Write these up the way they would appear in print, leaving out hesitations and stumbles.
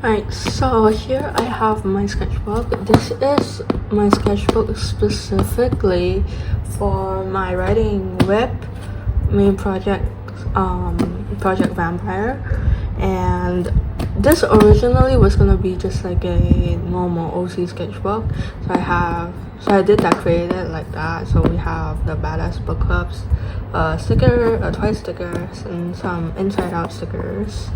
Alright, so here I have my sketchbook. This is my sketchbook specifically for my writing WIP main project, Project Vampire. And this originally was gonna be just like a normal OC sketchbook. So I did create it like that. So we have the Badass Book Club's sticker, twice stickers, and some inside out stickers.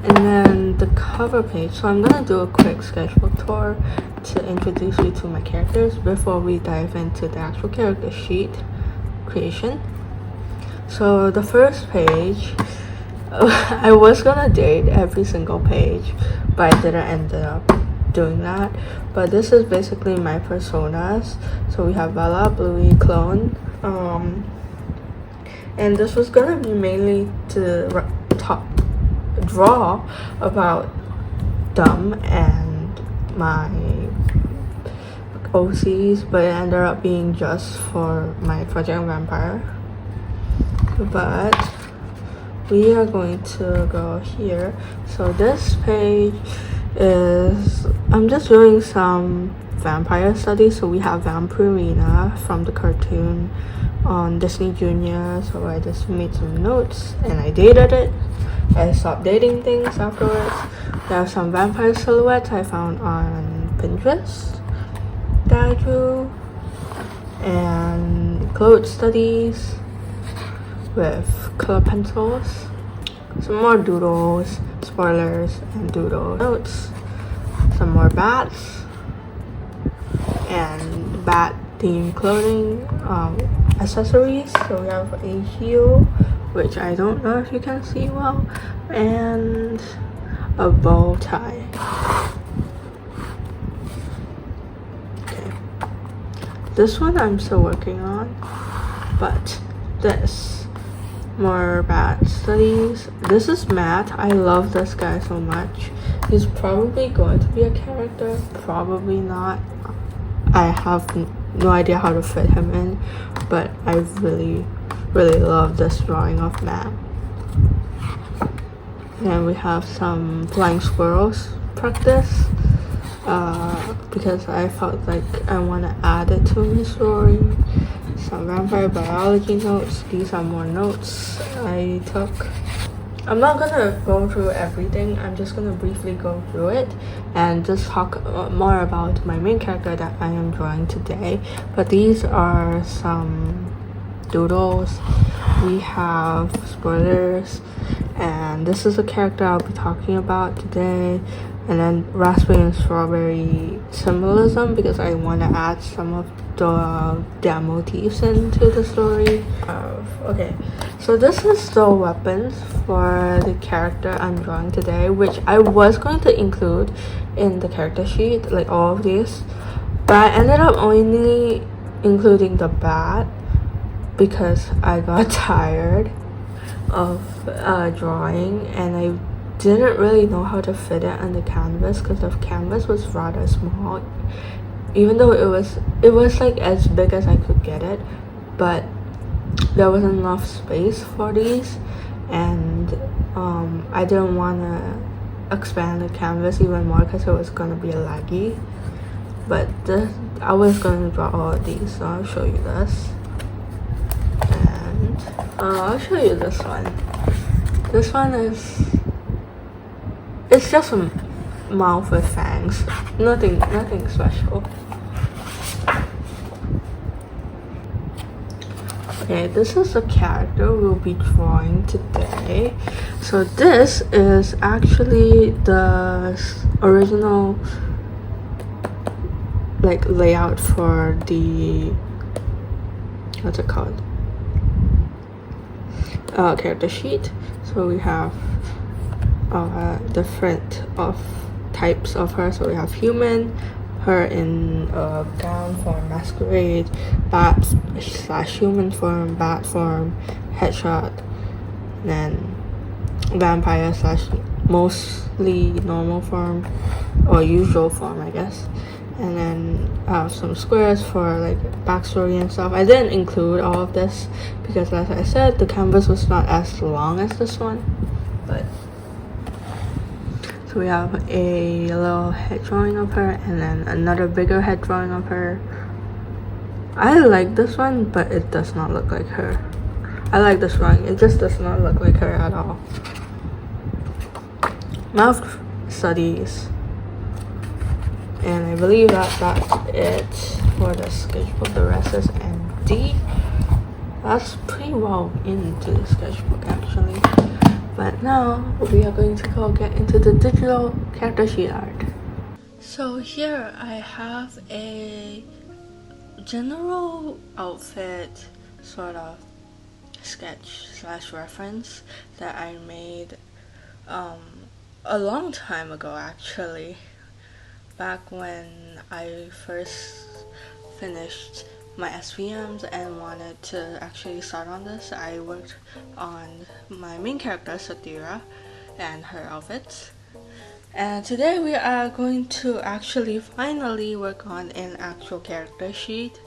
And then the cover page. So I'm gonna do a quick sketchbook tour to introduce you to my characters before we dive into the actual character sheet creation. So the first page, I was gonna date every single page, but I didn't end up doing that. But this is basically my personas. So we have Bella, Bluey, Clone, and this was gonna be mainly to draw about them and my OCs, but it ended up being just for my Project Vampire. But we are going to go here. So this page is, I'm just doing some vampire studies. So we have Vampirina from the cartoon on Disney Junior. So I just made some notes and I dated it. I stopped dating things afterwards. There are some vampire silhouettes I found on Pinterest that I drew, and clothes studies with color pencils, some more doodles, spoilers, and doodle notes, some more bats and bat themed clothing, accessories. So we have a heel, which I don't know if you can see well, and a bow tie. Okay, this one I'm still working on, but this, more bat studies. This is Matt. I love this guy so much. He's probably going to be a character, probably not. I have no idea how to fit him in, but I really love this drawing of Matt. Then we have some flying squirrels practice, because I felt like I want to add it to my story. Some vampire biology notes. These are more notes I took. I'm not gonna go through everything. I'm just gonna briefly go through it and just talk more about my main character that I am drawing today. But these are some doodles. We have spoilers, and this is a character I'll be talking about today. And then raspberry and strawberry symbolism, because I want to add some of their motifs into the story. Okay, so this is the weapons for the character I'm drawing today, which I was going to include in the character sheet, like all of these, but I ended up only including the bat because I got tired of drawing, and I didn't really know how to fit it on the canvas because the canvas was rather small, even though it was like as big as I could get it, but there wasn't enough space for these, and I didn't want to expand the canvas even more because it was going to be laggy. But I was going to draw all of these, so I'll show you this, and I'll show you this one. This one is, it's just a mouth with fangs. Nothing special. Okay, this is the character we'll be drawing today. So this is actually the original like layout for the, what's it called, character sheet. So we have different types of her. So we have human, her in gown form, masquerade, bat / human form, bat form, headshot, and then vampire / mostly normal form or usual form, I guess. And then some squares for like backstory and stuff. I didn't include all of this because, as I said, the canvas was not as long as this one, but we have a little head drawing of her and then another bigger head drawing of her. I like this one, but it does not look like her. I like this drawing, it just does not look like her at all. Mouth studies. And I believe that's it for the sketchbook. The rest is empty. That's pretty well into the sketchbook actually. But now we are going to go get into the digital character sheet art. So here I have a general outfit sort of sketch / reference that I made a long time ago actually. Back when I first finished my SVMs and wanted to actually start on this, I worked on my main character Satira and her outfits. And today we are going to actually finally work on an actual character sheet.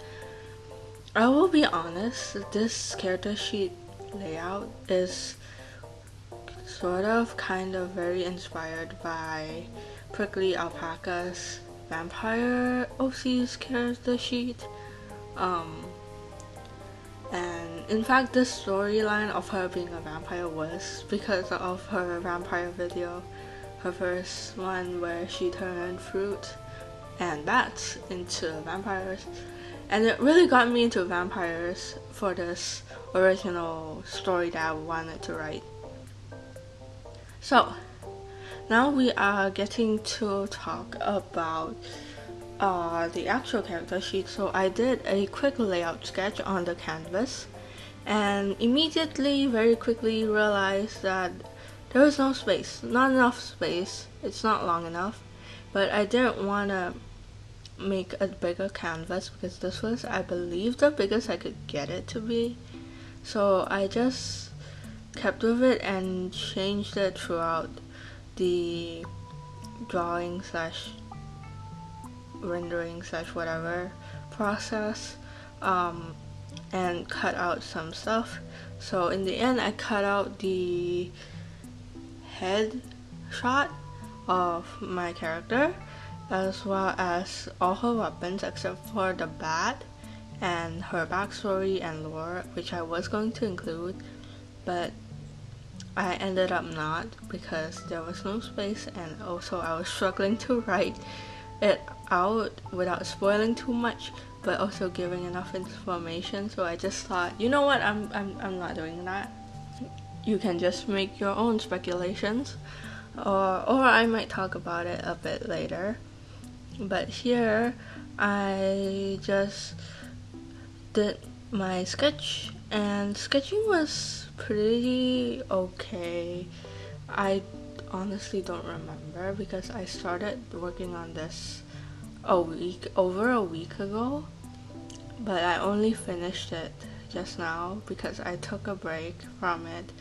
I will be honest, this character sheet layout is sort of kind of very inspired by Prickly Alpaca's Vampire OC's character sheet. And in fact this storyline of her being a vampire was because of her vampire video, her first one where she turned fruit and bats into vampires, and it really got me into vampires for this original story that I wanted to write. So now we are getting to talk about the actual character sheet. So I did a quick layout sketch on the canvas and immediately, very quickly realized that there was no space, not enough space, it's not long enough. But I didn't want to make a bigger canvas because this was, I believe, the biggest I could get it to be. So I just kept with it and changed it throughout the drawing / rendering / whatever process, and cut out some stuff. So in the end I cut out the head shot of my character as well as all her weapons except for the bat and her backstory and lore, which I was going to include, but I ended up not because there was no space, and also I was struggling to write it out without spoiling too much but also giving enough information. So I just thought, you know what, I'm not doing that. You can just make your own speculations, or I might talk about it a bit later. But here I just did my sketch, and sketching was pretty okay. I honestly don't remember because I started working on this over a week ago, but I only finished it just now because I took a break from it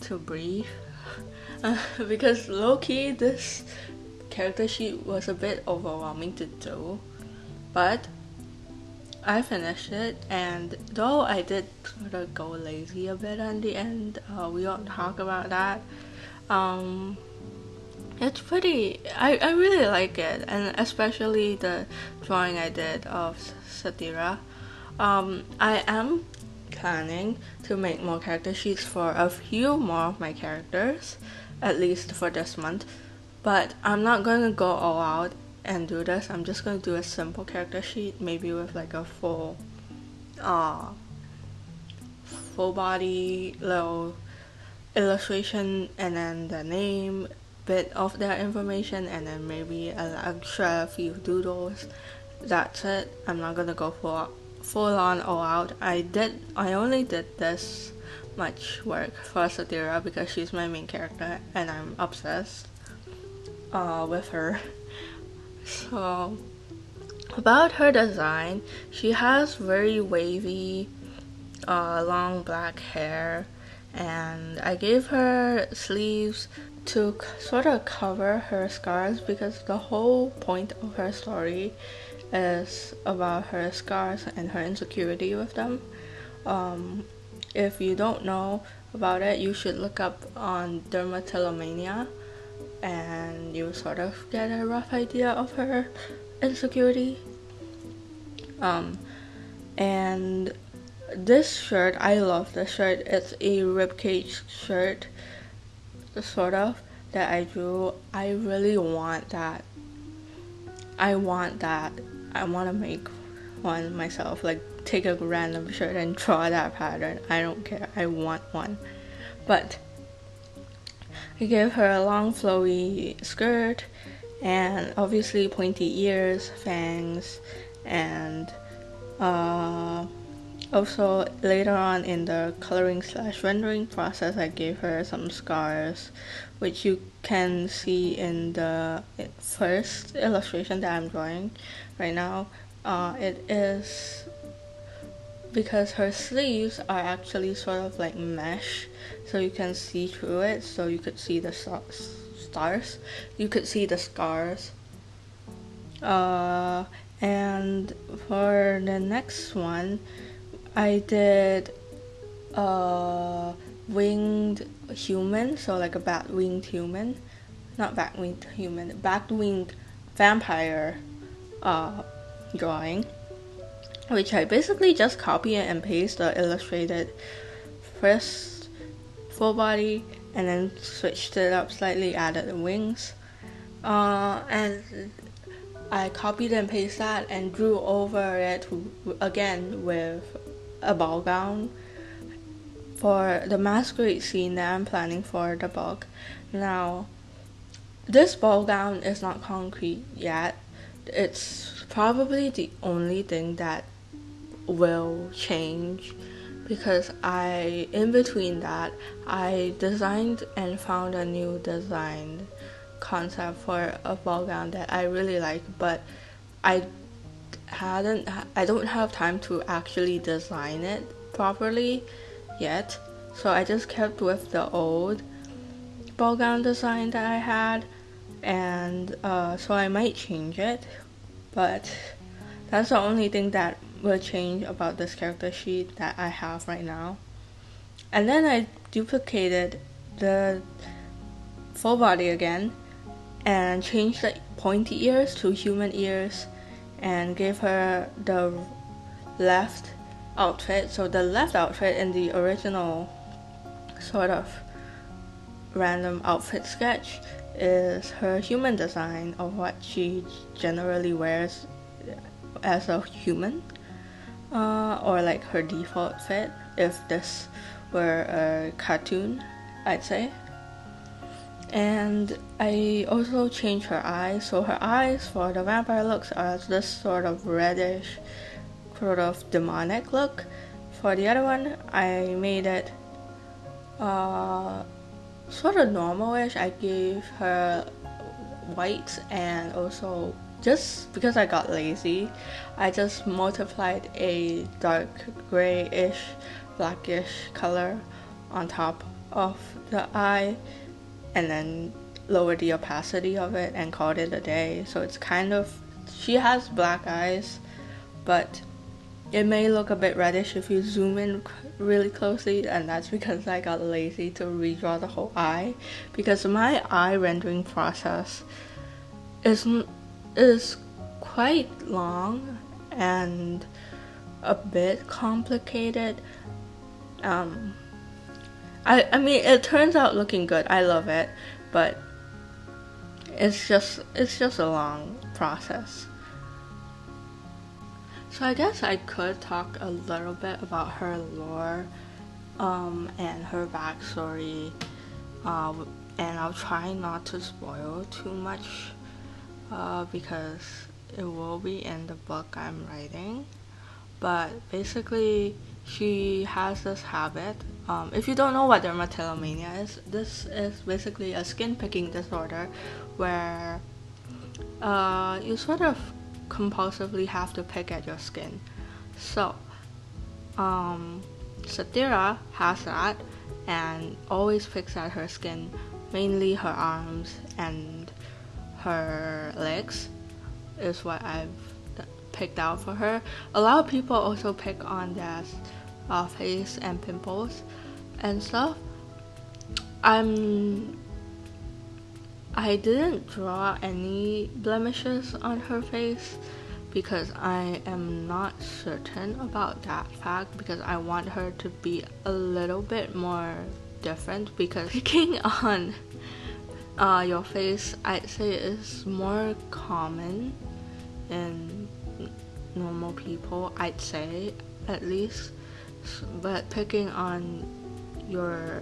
to breathe. Because low-key this character sheet was a bit overwhelming to do, but I finished it, and though I did sort of go lazy a bit in the end, we won't talk about that. It's pretty, I really like it, and especially the drawing I did of Satira. I am planning to make more character sheets for a few more of my characters, at least for this month, but I'm not going to go all out and do this. I'm just going to do a simple character sheet, maybe with like a full body little illustration and then the name, bit of their information, and then maybe an extra few doodles. That's it. I'm not gonna go full on all out. I only did this much work for Satira because she's my main character and I'm obsessed with her. So about her design, she has very wavy long black hair, and I gave her sleeves to sort of cover her scars because the whole point of her story is about her scars and her insecurity with them. If you don't know about it, you should look up on dermatillomania and you sort of get a rough idea of her insecurity. And this shirt, I love this shirt. It's a ribcage shirt, sort of, that I drew. I really want that. I want to make one myself, like take a random shirt and draw that pattern. I don't care, I want one. But I gave her a long flowy skirt and obviously pointy ears, fangs, and also later on in the coloring / rendering process, I gave her some scars, which you can see in the first illustration that I'm drawing right now. It is because her sleeves are actually sort of like mesh, so you can see through it, so you could see the stars, you could see the scars. And for the next one, I did a winged human, so like a bat-winged human, not bat-winged human, bat-winged vampire drawing, which I basically just copy and paste the illustrated first full body and then switched it up slightly, added the wings, and I copied and pasted that and drew over it again with a ball gown for the masquerade scene that I'm planning for the book. Now, this ball gown is not concrete yet. It's probably the only thing that will change, because in between that, I designed and found a new design concept for a ball gown that I really like, but I don't have time to actually design it properly yet, so I just kept with the old ball gown design that I had, and so I might change it, but that's the only thing that will change about this character sheet that I have right now. And then I duplicated the full body again and changed the pointy ears to human ears and gave her the left outfit. So the left outfit in the original sort of random outfit sketch is her human design of what she generally wears as a human, or like her default fit if this were a cartoon, I'd say. And I also changed her eyes, so her eyes for the vampire looks are this sort of reddish, sort of demonic look. For the other one, I made it sort of normal-ish. I gave her white, and also, just because I got lazy, I just multiplied a dark grayish, blackish color on top of the eye, and then lowered the opacity of it and called it a day. So it's kind of, she has black eyes, but it may look a bit reddish if you zoom in really closely, and that's because I got lazy to redraw the whole eye, because my eye rendering process is quite long and a bit complicated. I mean, it turns out looking good. I love it, but it's just a long process. So I guess I could talk a little bit about her lore and her backstory, and I'll try not to spoil too much because it will be in the book I'm writing. But basically, she has this habit. If you don't know what dermatillomania is, this is basically a skin picking disorder where you sort of compulsively have to pick at your skin. So Satira has that and always picks at her skin, mainly her arms and her legs is what I've picked out for her. A lot of people also pick on their face and pimples and stuff. I'm I didn't draw any blemishes on her face because I am not certain about that fact, because I want her to be a little bit more different, because picking on your face, I'd say, is more common in normal people, I'd say, at least. But picking on your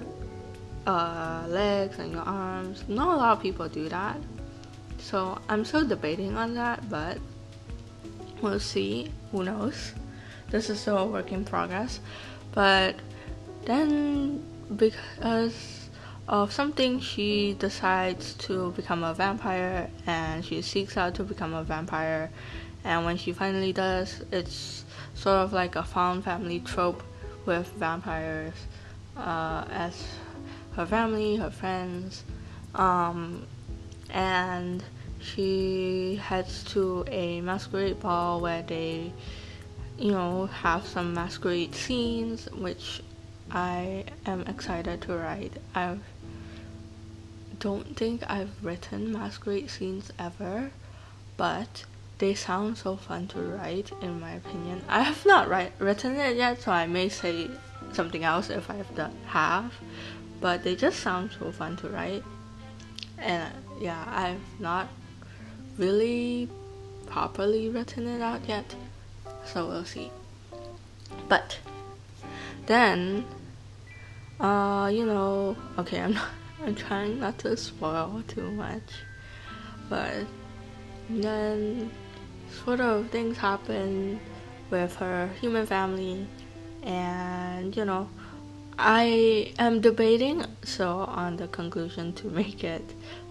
legs and your arms, not a lot of people do that. So I'm still debating on that, but we'll see. Who knows? This is still a work in progress. But then, because of something, she decides to become a vampire, and she seeks out to become a vampire. And when she finally does, it's sort of like a found family trope with vampires as her family, her friends, and she heads to a masquerade ball where they, have some masquerade scenes, which I am excited to write. I don't think I've written masquerade scenes ever, but they sound so fun to write, in my opinion. I have not written it yet, so I may say something else if I have, but they just sound so fun to write. And yeah, I've not really properly written it out yet, so we'll see. But then, okay, I'm trying not to spoil too much, but then sort of things happen with her human family, and I am debating on the conclusion to make it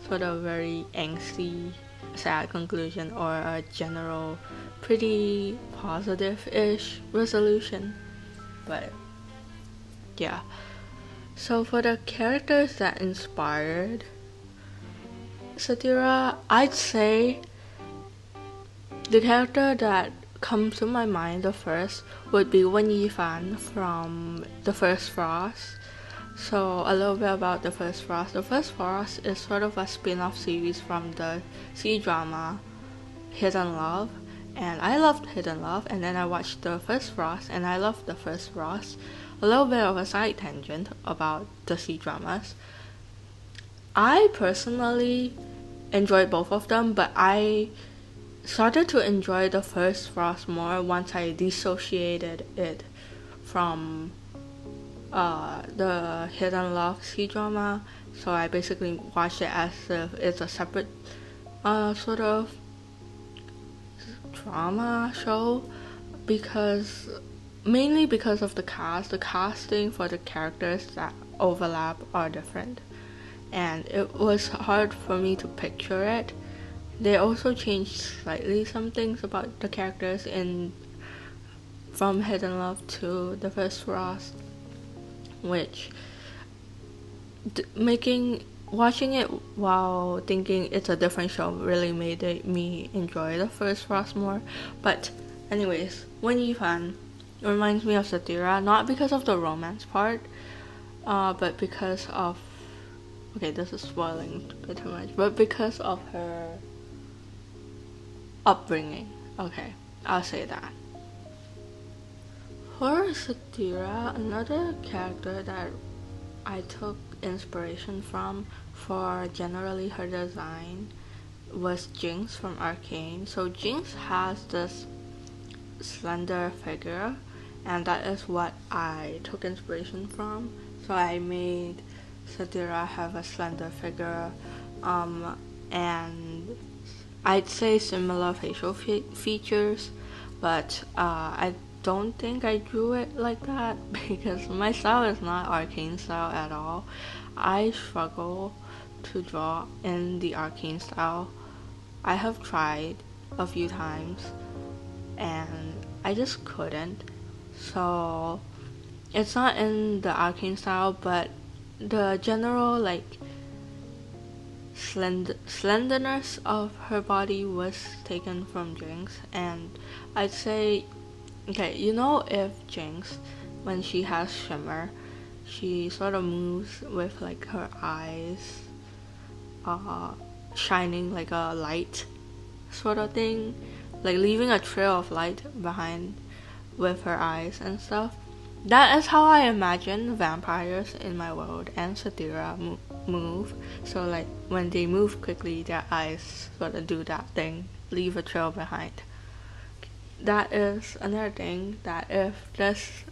sort of very angsty, sad conclusion, or a general pretty positive-ish resolution. But yeah, so for the characters that inspired Satyra, I'd say the character that comes to my mind the first would be Fan from The First Frost. So a little bit about The First Frost. The First Frost is sort of a spin-off series from the C-drama Hidden Love, and I loved Hidden Love, and then I watched The First Frost, and I loved The First Frost. A little bit of a side tangent about the C-dramas. I personally enjoyed both of them, but I started to enjoy The First Frost more once I dissociated it from the Hidden Love C-drama. So I basically watched it as if it's a separate sort of drama show, mainly because of the cast. The casting for the characters that overlap are different, and it was hard for me to picture it. They also changed slightly some things about the characters from Hidden Love to The First Frost, which watching it while thinking it's a different show really made me enjoy The First Frost more. But anyways, Fan reminds me of Satyra, not because of the romance part, but because of, okay, this is spoiling a bit too much, but because of her upbringing. Okay, I'll say that. For Satyra, another character that I took inspiration from for generally her design was Jinx from Arcane. So Jinx has this slender figure, and that is what I took inspiration from. So I made Satyra have a slender figure, and I'd say similar facial features, but I don't think I drew it like that because my style is not Arcane style at all. I struggle to draw in the Arcane style. I have tried a few times and I just couldn't. So it's not in the Arcane style, but the general slenderness of her body was taken from Jinx, and I'd say, okay, if Jinx, when she has shimmer, she sort of moves with her eyes shining like a light sort of thing, like leaving a trail of light behind with her eyes and stuff. That is how I imagine vampires in my world and Satyra move. So like when they move quickly, their eyes sort of do that thing, leave a trail behind. That is another thing that if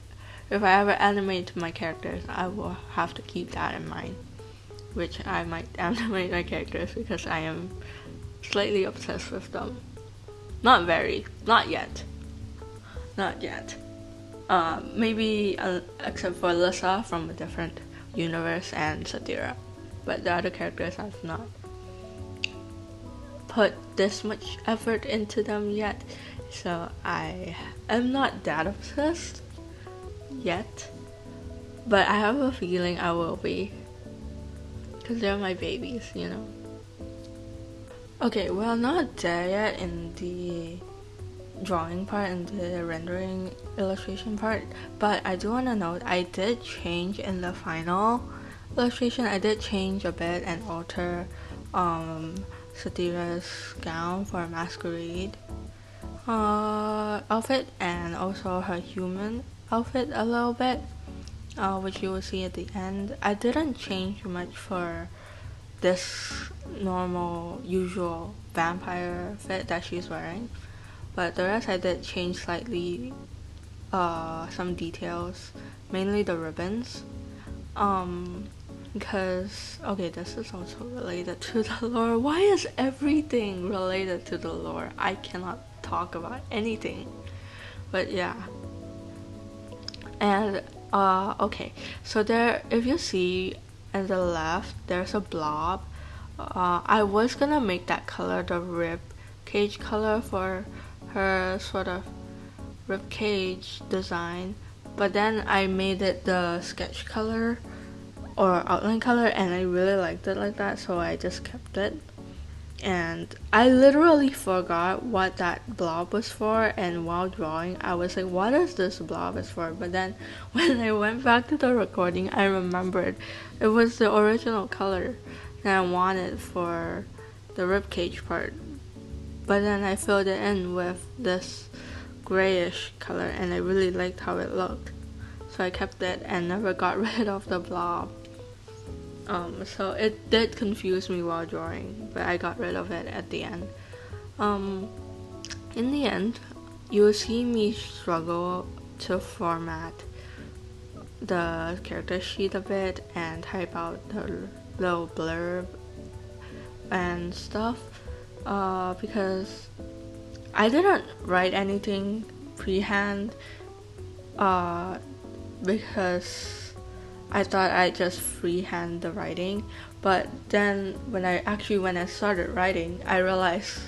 I ever animate my characters, I will have to keep that in mind. Which I might animate my characters because I am slightly obsessed with them. Not very, not yet. Maybe except for Lissa from a different universe and Satyra, but the other characters I've not put this much effort into them yet, so I am not that obsessed yet, but I have a feeling I will be, because they're my babies, you know. Okay, well, not there yet in the drawing part and the rendering illustration part, but I do want to note I did change in the final illustration. I did change a bit and alter Satyra's gown for a masquerade outfit, and also her human outfit a little bit, which you will see at the end. I didn't change much for this normal usual vampire fit that she's wearing, but the rest I did change slightly, some details, mainly the ribbons, because, okay, this is also related to the lore. Why is everything related to the lore? I cannot talk about anything, but yeah. And, okay, so there, if you see at the left, there's a blob. I was gonna make that color the rib cage color for her sort of rib cage design, but then I made it the sketch color or outline color, and I really liked it like that, so I just kept it. And I literally forgot what that blob was for, and while drawing I was like, what is this blob is for? But then when I went back to the recording, I remembered it was the original color that I wanted for the ribcage part, but then I filled it in with this grayish color, and I really liked how it looked, so I kept it and never got rid of the blob. So it did confuse me while drawing, but I got rid of it at the end. In the end, you will see me struggle to format the character sheet a bit and type out the little blurb and stuff, because I didn't write anything freehand, because I thought I'd just freehand the writing, but then when I started writing, I realized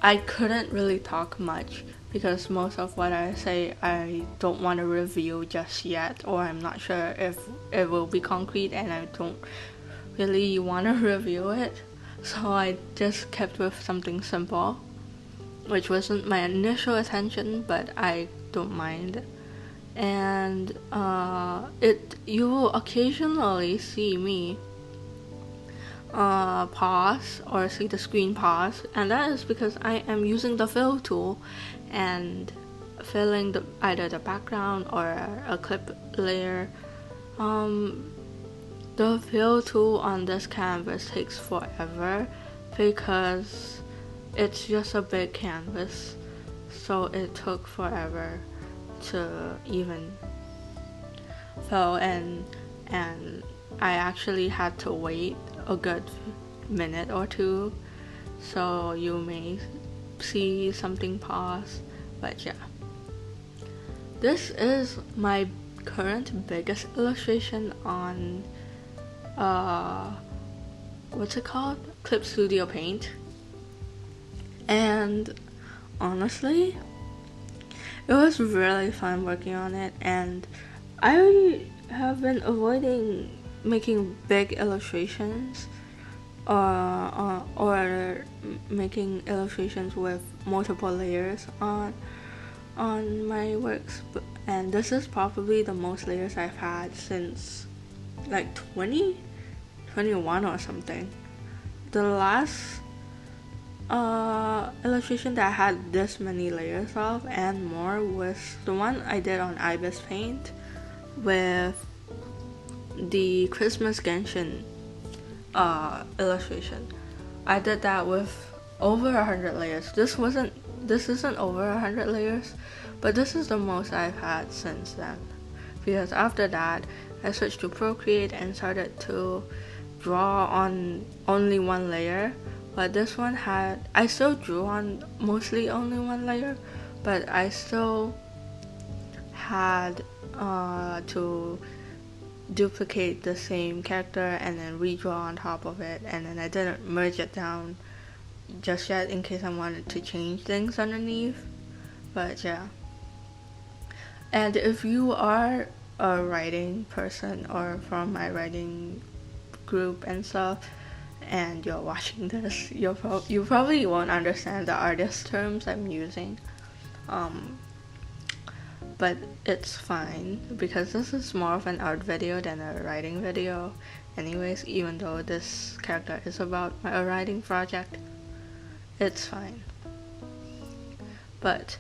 I couldn't really talk much, because most of what I say I don't want to reveal just yet, or I'm not sure if it will be concrete and I don't really want to reveal it, so I just kept with something simple, which wasn't my initial intention, but I don't mind. And you will occasionally see me pause or see the screen pause, and that is because I am using the fill tool and filling either the background or a clip layer. The fill tool on this canvas takes forever because it's just a big canvas, so it took forever to even fill, and I actually had to wait a good minute or two, so you may see something pause, but yeah. This is my current biggest illustration on what's it called? Clip Studio Paint, and honestly, it was really fun working on it, and I have been avoiding making big illustrations or making illustrations with multiple layers on my works, and this is probably the most layers I've had since like 2021 or something. the last illustration that I had this many layers of and more was the one I did on Ibis Paint with the Christmas Genshin illustration. I did that with over 100 layers. This isn't over 100 layers, but this is the most I've had since then, because after that I switched to Procreate and started to draw on only one layer. But this one I still drew on mostly only one layer, but I still had to duplicate the same character and then redraw on top of it, and then I didn't merge it down just yet in case I wanted to change things underneath. But yeah. And if you are a writing person or from my writing group and stuff, and you're watching this, you probably won't understand the artist terms I'm using, but it's fine because this is more of an art video than a writing video anyways. Even though this character is about a writing project, it's fine. But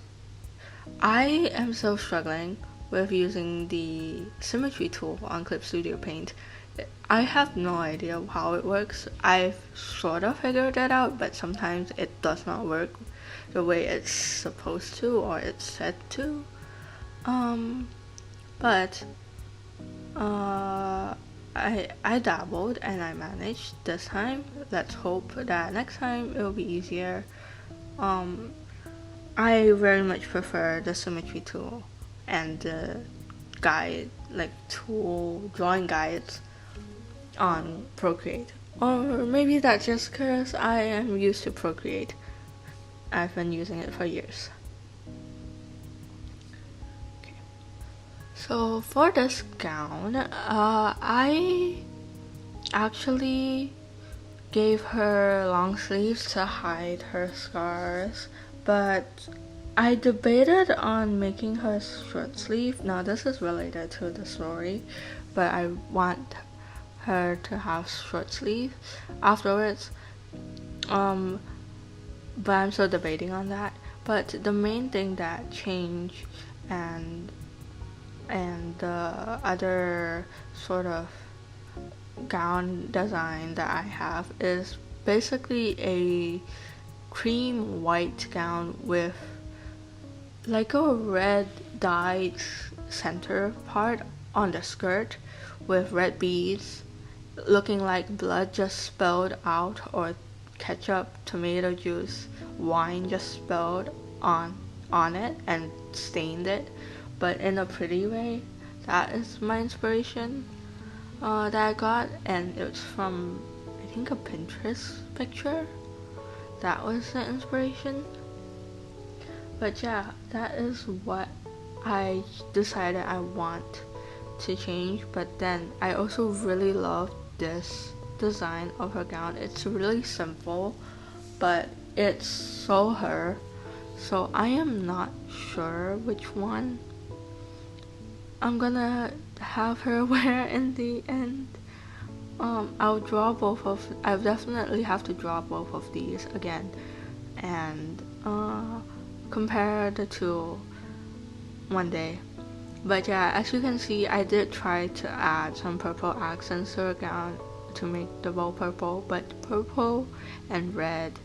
I am still struggling with using the symmetry tool on Clip Studio Paint. I have no idea how it works. I've sort of figured it out, but sometimes it does not work the way it's supposed to or it's said to. But I dabbled and I managed this time. Let's hope that next time it'll be easier. I very much prefer the symmetry tool and the guide, like tool drawing guides on Procreate. Or maybe that's just because I am used to Procreate. I've been using it for years. Okay. So for this gown, I actually gave her long sleeves to hide her scars, but I debated on making her short sleeve. Now this is related to the story, but I want her to have short sleeve afterwards. But I'm still debating on that. But the main thing that changed and the other sort of gown design that I have is basically a cream white gown with like a red dyed center part on the skirt with red beads looking like blood just spilled out, or ketchup, tomato juice, wine just spilled on it and stained it, but in a pretty way. That is my inspiration that I got, and it was from I think a Pinterest picture. That was the inspiration. But yeah, that is what I decided I want to change. But then I also really love this design of her gown. It's really simple, but it's so her. So I am not sure which one I'm gonna have her wear in the end. I'll definitely have to draw both of these again and compare the two one day. But yeah, as you can see, I did try to add some purple accents to her gown to make the bow purple, but purple and red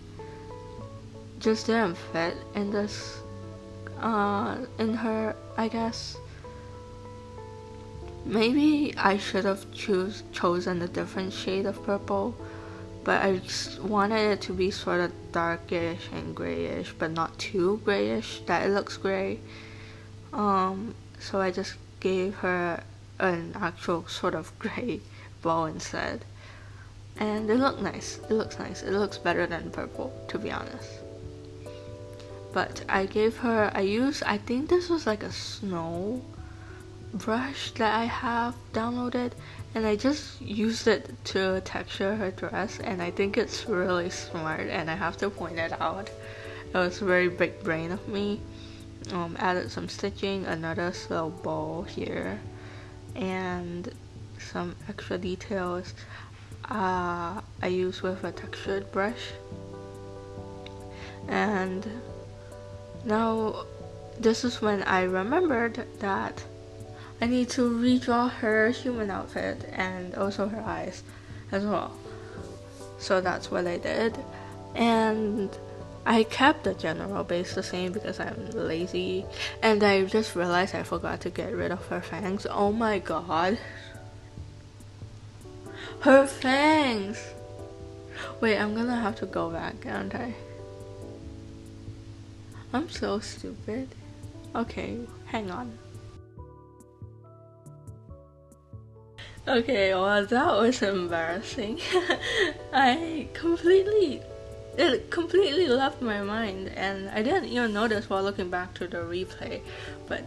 just didn't fit in this in her, I guess. Maybe I should have chosen a different shade of purple, but I just wanted it to be sort of darkish and grayish, but not too grayish that it looks gray. So I just gave her an actual sort of gray bow instead, and it looked nice. It looks nice. It looks better than purple, to be honest. But I think this was like a snow brush that I have downloaded, and I just used it to texture her dress, and I think it's really smart, and I have to point it out. It was a very big brain of me. Added some stitching, another slow bow here, and some extra details. I use with a textured brush. And now this is when I remembered that I need to redraw her human outfit and also her eyes as well. So that's what I did. And I kept the general base the same because I'm lazy. And I just realized I forgot to get rid of her fangs. Oh my god. Her fangs! Wait, I'm gonna have to go back, aren't I? I'm so stupid. Okay, hang on. Okay, well, that was embarrassing. It completely left my mind, and I didn't even notice while looking back to the replay, but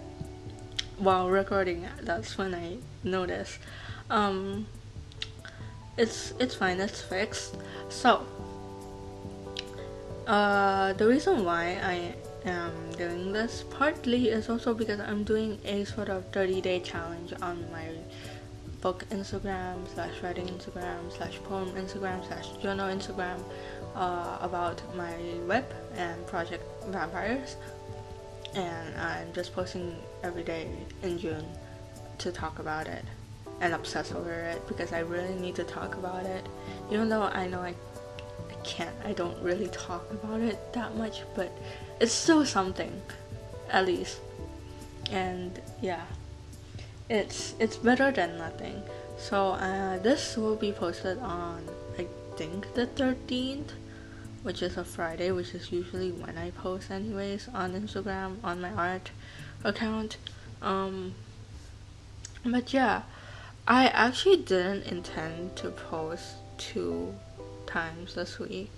while recording, that's when I noticed. It's fine, it's fixed. So, the reason why I am doing this partly is also because I'm doing a sort of 30-day challenge on my book Instagram / writing Instagram / poem Instagram / journal Instagram about my WIP and Project Vampires, and I'm just posting every day in June to talk about it and obsess over it because I really need to talk about it, even though I know I don't really talk about it that much, but it's still something, at least. And yeah, it's better than nothing. So this will be posted on, I think, the 13th, which is a Friday, which is usually when I post anyways on Instagram on my art account. But yeah, I actually didn't intend to post 2 times this week,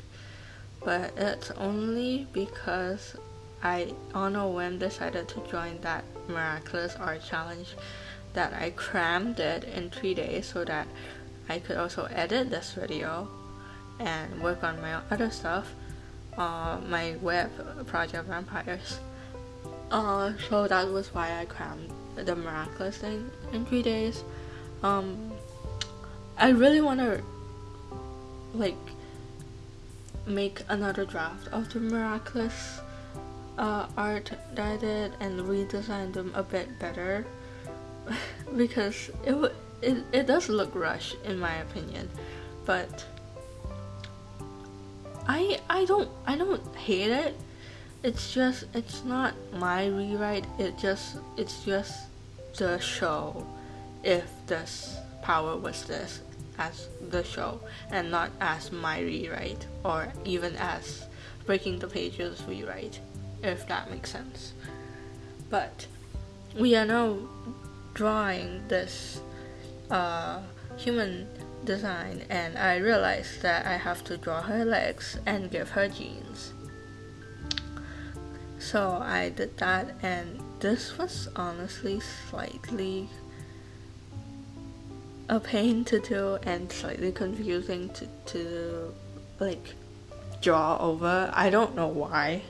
but it's only because I on a whim decided to join that miraculous art challenge that I crammed it in 3 days so that I could also edit this video and work on my other stuff, my web Project Vampires. So that was why I crammed the miraculous thing in 3 days. I really want to make another draft of the miraculous art that I did and redesign them a bit better because it does look rushed in my opinion, but I don't hate it. It's not my rewrite. It's just the show. If this power was this as the show and not as my rewrite or even as Breaking the Pages rewrite, if that makes sense. But we are now drawing this human design, and I realized that I have to draw her legs and give her jeans. So I did that, and this was honestly slightly a pain to do and slightly confusing to draw over. I don't know why.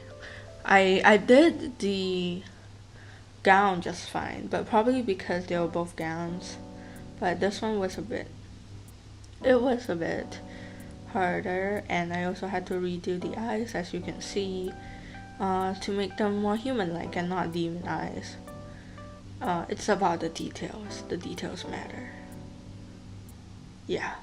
I did the gown just fine, but probably because they were both gowns. But this one was a bit harder, and I also had to redo the eyes, as you can see, to make them more human-like and not demon eyes. It's about the details. The details matter. Yeah.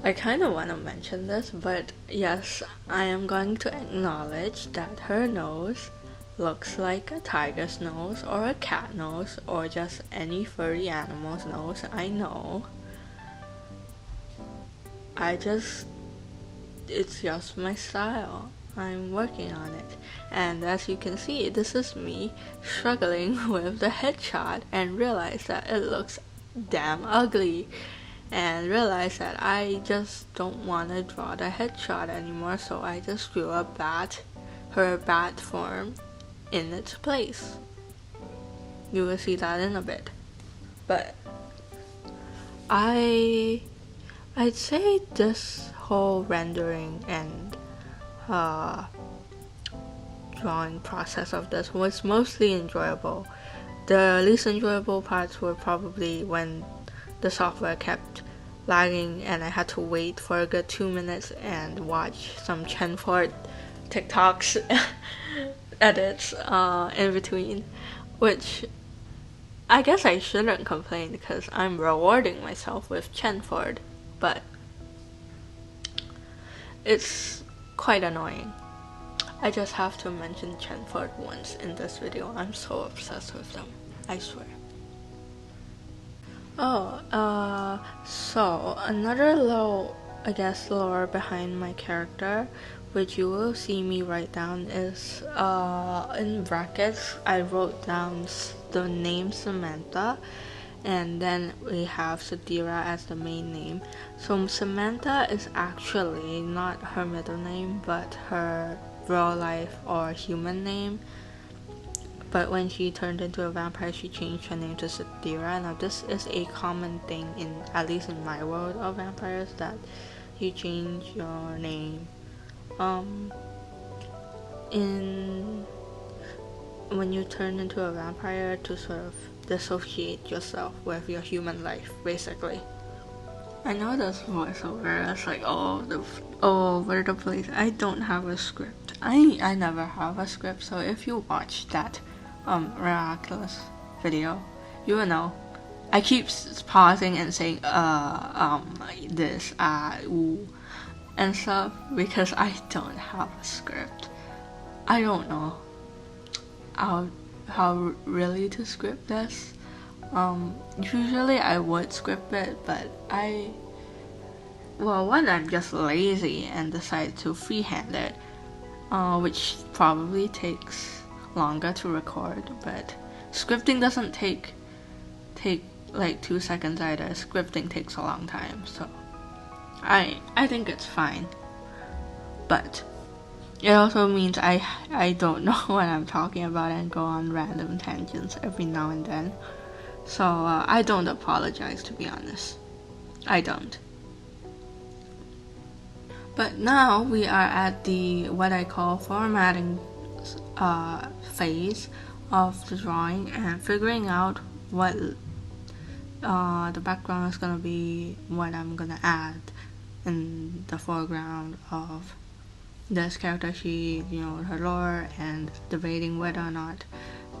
I kind of want to mention this, but yes, I am going to acknowledge that her nose looks like a tiger's nose or a cat nose or just any furry animal's nose. I know. It's just my style. I'm working on it. And as you can see, this is me struggling with the headshot and realize that it looks damn ugly. And realized that I just don't want to draw the headshot anymore, so I just drew her bat form in its place. You will see that in a bit. But I'd say this whole rendering and drawing process of this was mostly enjoyable. The least enjoyable parts were probably when the software kept lagging, and I had to wait for a good 2 minutes and watch some Chenford TikToks edits in between, which I guess I shouldn't complain because I'm rewarding myself with Chenford, but it's quite annoying. I just have to mention Chenford once in this video. I'm so obsessed with them, I swear. So another little, I guess, lore behind my character, which you will see me write down, is in brackets I wrote down the name Samantha, and then we have Sadira as the main name. So Samantha is actually not her middle name, but her real life or human name. But when she turned into a vampire, she changed her name to Sadira. Now this is a common thing in, at least in my world of vampires, that you change your name when you turn into a vampire to sort of dissociate yourself with your human life, basically. I know this voiceover is like all over the place. I don't have a script. I never have a script, so if you watch that miraculous video, you will know. I keep pausing and saying this ooh and stuff because I don't have a script. I don't know how really to script this. Usually I would script it, but one, I'm just lazy and decide to freehand it, which probably takes longer to record, but scripting doesn't take like 2 seconds either. Scripting takes a long time, so I think it's fine, but it also means I don't know what I'm talking about and go on random tangents every now and then. So I don't apologize, to be honest. I don't. But now we are at the what I call formatting phase of the drawing and figuring out what the background is gonna be, what I'm gonna add in the foreground of this character sheet, her lore, and debating whether or not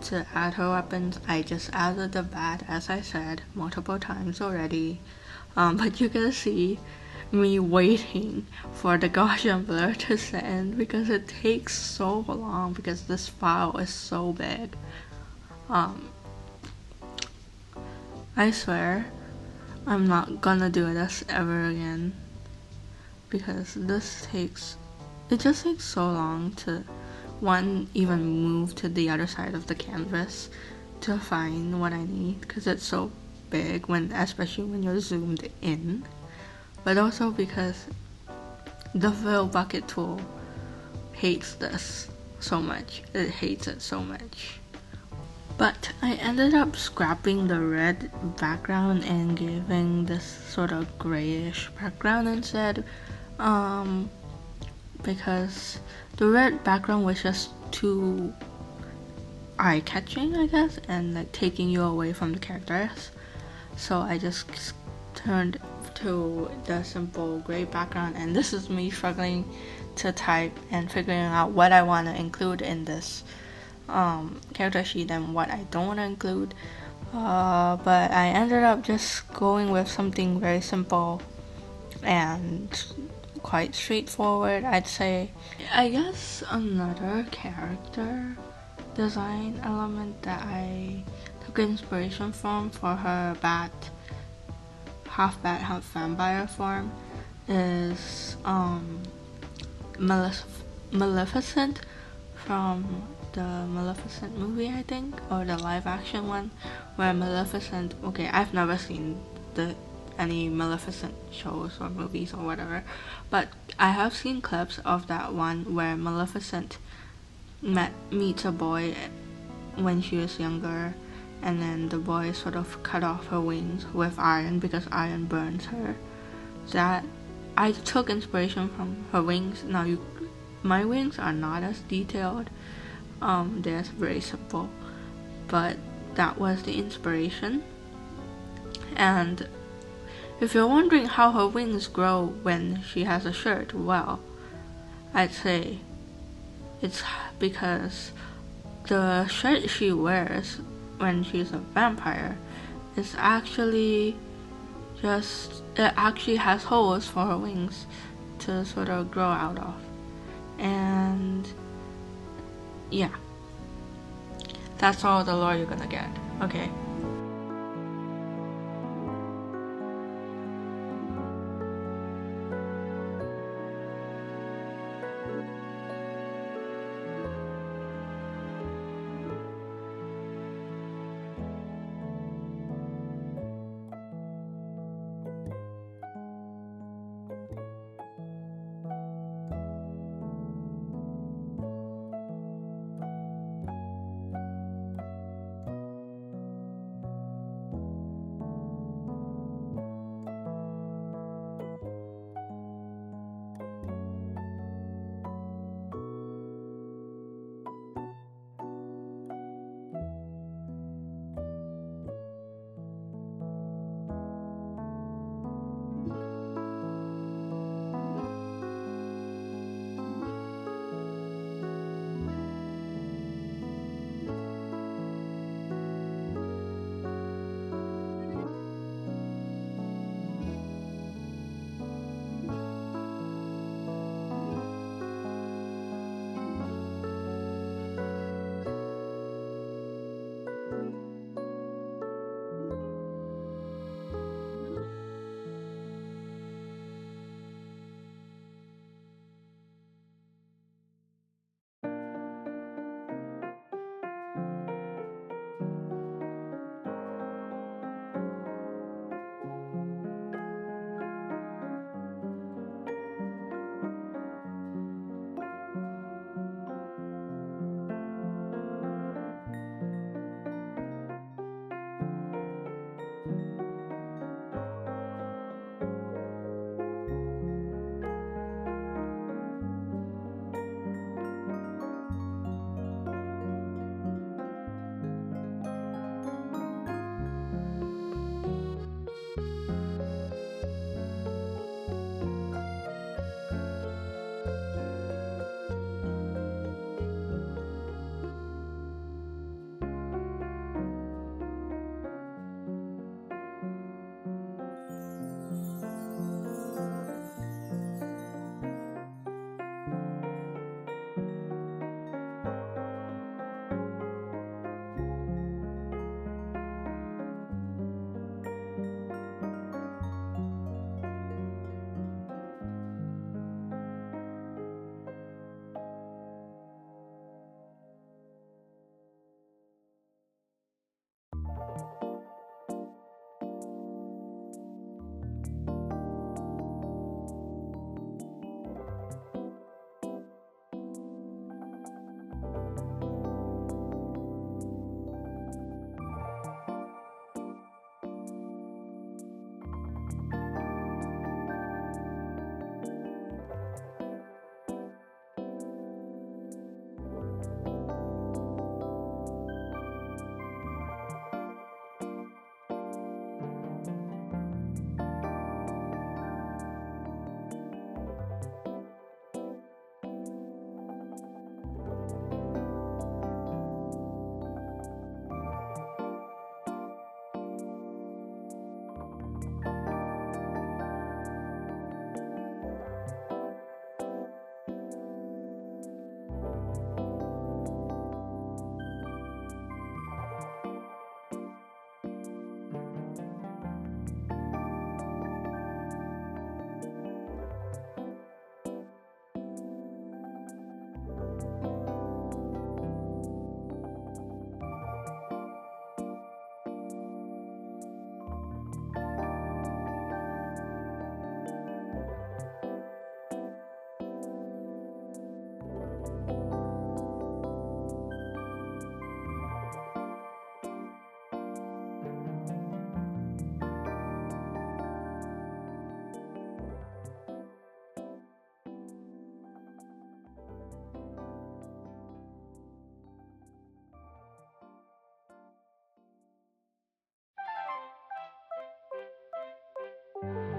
to add her weapons. I just added the bat, as I said multiple times already, but you can see me waiting for the Gaussian blur to send because it takes so long because this file is so big. I swear I'm not gonna do this ever again because it just takes so long to even move to the other side of the canvas to find what I need because it's so big, especially when you're zoomed in, but also because the fill bucket tool hates this so much. It hates it so much. But I ended up scrapping the red background and giving this sort of grayish background instead, because the red background was just too eye-catching, I guess, and like taking you away from the characters. So I just turned to the simple gray background, and this is me struggling to type and figuring out what I want to include in this character sheet and what I don't want to include. But I ended up just going with something very simple and quite straightforward, I'd say. I guess another character design element that I took inspiration from for her half bat, half vampire form is Maleficent from the Maleficent movie, I think, or the live action one, where Maleficent, okay, I've never seen any Maleficent shows or movies or whatever, but I have seen clips of that one where Maleficent meets a boy when she was younger, and then the boy sort of cut off her wings with iron because iron burns her. That I took inspiration from her wings. Now my wings are not as detailed, they're very simple, but that was the inspiration. And If you're wondering how her wings grow when she has a shirt, well, I'd say it's because the shirt she wears when she's a vampire is actually it actually has holes for her wings to sort of grow out of. And yeah, that's all the lore you're gonna get, okay? Bye.